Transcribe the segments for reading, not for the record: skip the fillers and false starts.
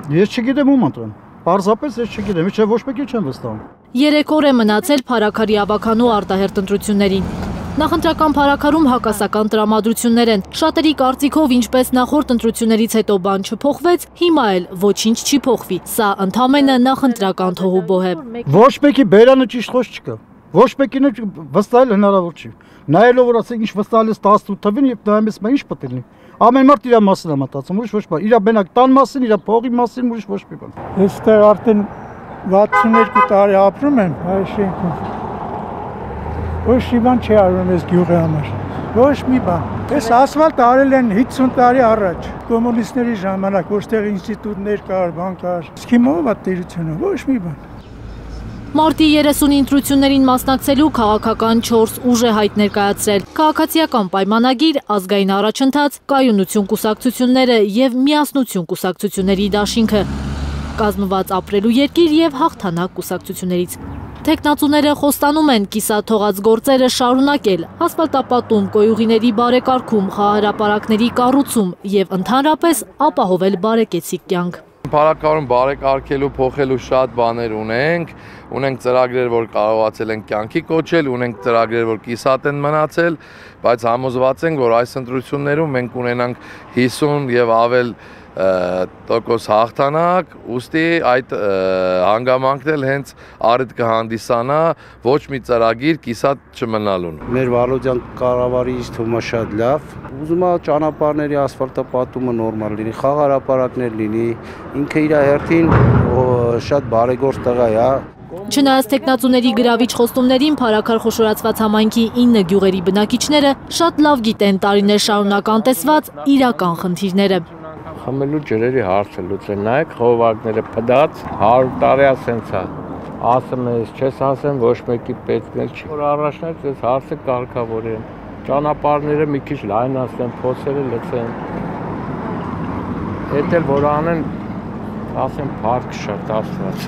Ես չգիտեմ ում ընտրեմ։ Պարզապես ես չգիտեմ, չէ ոչ մեկի չեմ վստահում։ 3 օր է մնացել Փարաքարի ավականու արտահերտ ընտրություններին։ Նախընտրական փարաքարում հակասական տրամադրություններ են։ Շատերի կարծիքով, ինչպես նախորդ ընտրություններից հետո բան չփոխվեց, հիմա էլ ոչինչ չի փոխվի։ Սա ընդամենը նախընտրական թոհուբոհ է։ Ոչ մեկի բերանը ճիշտ խոսք չկա։ Ոչ մեկին վստահել հնարավոր չի։ Նայելով որ ասենք ինչ վստահել ես 18 թվին եւ նայում ես մա ինչ պետք է լինի։ Ամեն մարդ իր մասին է մտածում, ուրիշ ոչ բան։ Իր բենակ տան մասին, իր փողի մասին, ուրիշ ոչ մի բան։ Այստեղ արդեն 62 տարի ապրում եմ այս շենքում։ Ոչ մի բան չի արվում այս գյուղի համար։ Ոչ մի բան։ Այս ասֆալտը արել են 50 տարի առաջ, կոմունիստների ժամանակ, որտեղ ինստիտուտներ կար, բան կար։ Իսկ հիմա ո՞վ է տերությունը, ոչ մի բան։ Մարտի 30 ընտրություններին մասնակցելու քաղաքական 4 ուժ է հայտ ներկայացրել։ Քաղաքացիական պայմանագիր, ազգային առաջընթաց, կայունություն կուսակցությունները եւ միասնություն կուսակցությունների դաշինքը, կազմված ապրելու երկիր եւ հաղթանակ կուսակցություններից։ Տեխնացուները խոստանում են կիսաթողած գործերը շարունակել, ասֆալտապատում, կոյուղիների բարեկարգում, խաղահրապարակների կառուցում եւ ընդհանրապես ապահովել բարեկեցիկ կյանք։ Փարաքարում բարեկարգելու, փոխելու շատ բաներ ունենք ծրագրեր, որ կարողացել ենք կյանքի կոչել, ունենք ծրագրեր, որ կիսատ են մնացել, բայց համոզված ենք, որ այս ընտրություններում մենք ունենանք 50 եւ ավել տոկոս հաղթանակ, ուստի այդ հանգամանքն էլ հենց առիթ կհանդիսանա ոչ մի ծրագիր կիսատ չմնալուն։ Մեր Վալոդյան կառավարի ինձ թվում է շատ լավ։ Ուզում է ճանապարհների ասֆալտապատումը նորմալ լինի, խաղահրապարակներ լինի, ինքը իր հերթին շատ բարեգործ տղա է։ Չնայած տեխնացուների գրավիչ խոստումներին Փարաքար խոշորացված համայնքի 9 գյուղերի բնակիչները շատ լավ գիտեն տարիներ շարունակ անտեսված իրական խնդիրները։ Խմելու ջրերի հարցը լուծեն, նայեք խողովակները փդած 100 տարի է սենց է։ Ասում ես, չես ասեմ, ոչ մեկի պետք չի։ Որ առաջնայց այս հարցը կարգավորեն։ Ճանապարհները մի քիչ լայնացնեն, փոսերը լցեն։ Էդ էլ որ անեն, ասեմ, փառք շատ Աստված։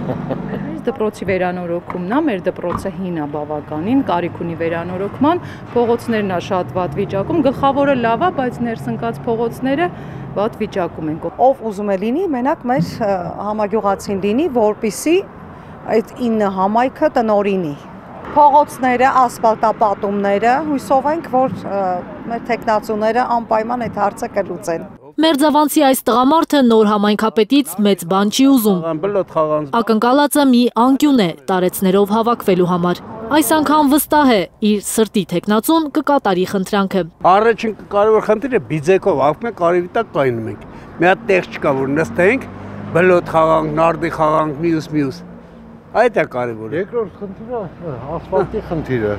Դպրոցի վերանորոգումն է, մեր դպրոցը հին է բավականին, կարիք ունի վերանորոգման, փողոցներն է շատ վատ վիճակում, գլխավորը լավ է, բայց ներս ընկած փողոցները վատ վիճակում են։ Ով ուզում է լինի, մենակ մեր համագյուղացին լինի, որպիսի այդ 9 համայնքը տնօրինի։ Փողոցները, ասֆալտապատումները, հույսով ենք, որ մեր տեխնացուները անպայման այդ հարցը կլուծեն։ Մերձավանցի այս տղամարդը նոր համայնքապետից մեծ բան չի ուզում։ Ակնկալածը մի անկյուն է տարեցներով հավաքվելու համար։ Այս անգամ վստահ է, իր սրտի տեխնացուն կկատարի խնդրանքը։ Առաջին կարևոր խնդիրը բիձեկով ակում ենք, արևի տակ կայնում ենք։ Մի հատ տեղ չկա, որ նստենք, բլոտ խաղանք, նարդի խաղանք, մյուս։ Այդ է կարևորը։ Երկրորդ խնդիրը ասֆալտի խնդիրը։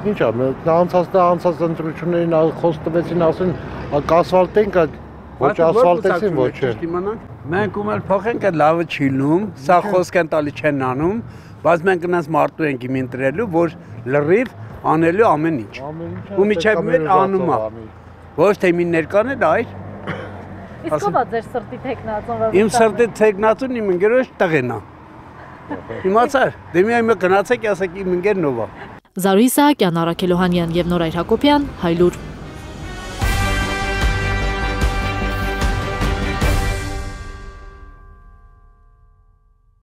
Ինչ է, անցած ընտրություններին խոստվեցին, ասեն կասֆալտենք, ոչ ասֆալտեցին, ոչ է։ Մենք ում էլ փոխենք, լավը չի լինում, սա խոսք են տալի չեն անում, բայց մենք նրանց մարդու ենք իմ ընտրելու, որ լրիվ անելու ամեն ինչ։ Ու միջև մեր անում է։ Ոչ թե մի ներկան էլ այր։ Իսկ ո՞վ է ձեր սրտի տեխնացուն։ Իմ սրտի տեխնացուն իմ ընկերոջ տղեն է։ Իմացար, դե միայն գնացեք, ասեք իմ ընկերն ով է։ Զարուհի Սահակյան, Առաքել Օհանյան եւ Նորայր Հակոբյան, Հայլուր։